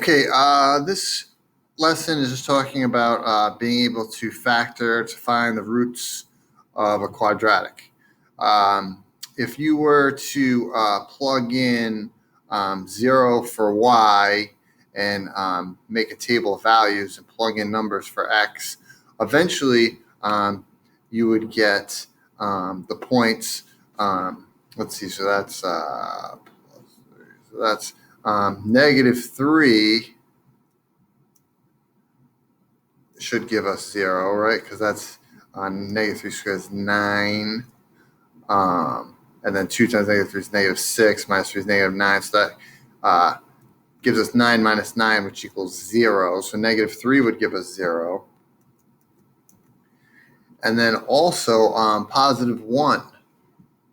Okay, this lesson is just talking about being able to factor to find the roots of a quadratic. If you were to plug in 0 for y and make a table of values and plug in numbers for x, eventually you would get the points. Let's see, so that's -3 should give us 0, right? Because that's -3 squared is 9. And then 2 times -3 is -6, minus 3 is -9. So that gives us 9 minus 9, which equals 0. So -3 would give us 0. And then also +1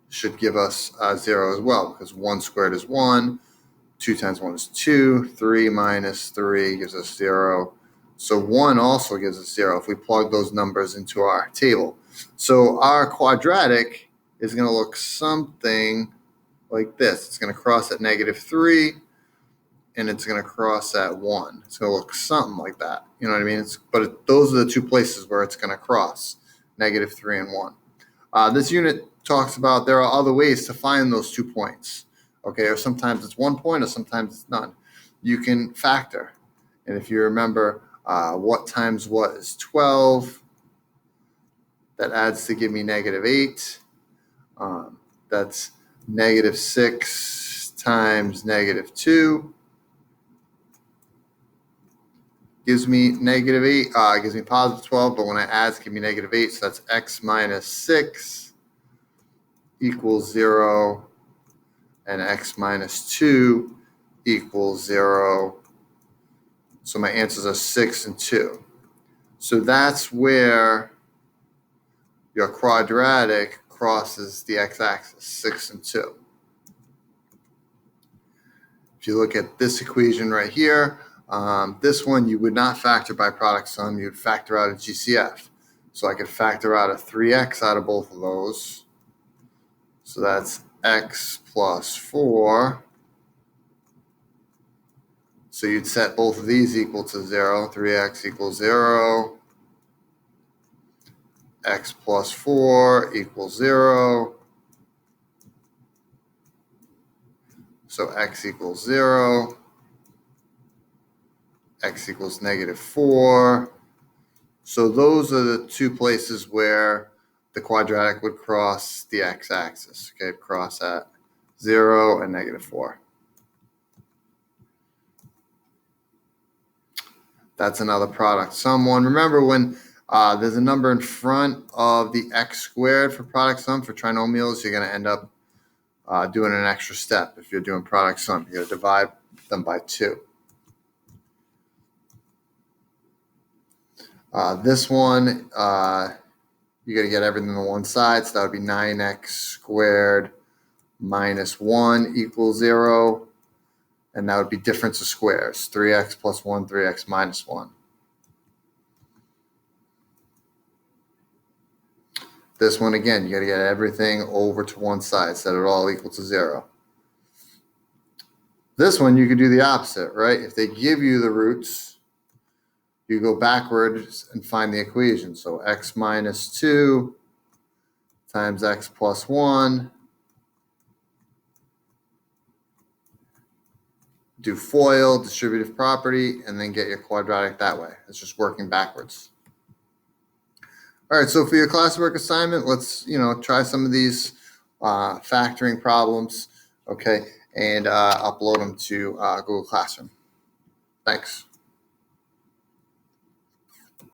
should give us 0 as well, because 1 squared is 1. 2 times 1 is 2. 3 minus 3 gives us 0. So 1 also gives us 0 if we plug those numbers into our table. So our quadratic is going to look something like this. It's going to cross at -3, and it's going to cross at 1. It's going to look something like that. You know what I mean? Those are the two places where it's going to cross, -3 and 1. This unit talks about there are other ways to find those 2 points. Okay, or sometimes it's 1 point, or sometimes it's none. You can factor. And if you remember, what times what is 12, that adds to give me -8. That's -6 times -2 gives me -8. Gives me +12, but when I add, it's give me -8. So that's x minus 6 equals 0. And x minus 2 equals 0. So my answers are 6 and 2. So that's where your quadratic crosses the x-axis, 6 and 2. If you look at this equation right here, this one you would not factor by product sum, you'd factor out a GCF. So I could factor out a 3x out of both of those. So that's x plus 4. So you'd set both of these equal to 0. 3x equals 0. X plus 4 equals 0. So x equals 0. X equals -4. So those are the two places where the quadratic would cross the x-axis. Okay, cross at 0 and -4. That's another product sum one. Remember, when there's a number in front of the x squared for product sum for trinomials, you're going to end up doing an extra step. If you're doing product sum, you're going to divide them by 2. This one, you got to get everything on one side. So that would be 9x squared minus 1 equals 0. And that would be difference of squares, 3x plus 1, 3x minus 1. This one, again, you got to get everything over to one side, set it all equal to 0. This one, you could do the opposite, right? If they give you the roots, you go backwards and find the equation. So x minus 2 times x plus 1. Do FOIL, distributive property, and then get your quadratic that way. It's just working backwards. All right, so for your classwork assignment, let's try some of these factoring problems, okay, and upload them to Google Classroom. Thanks.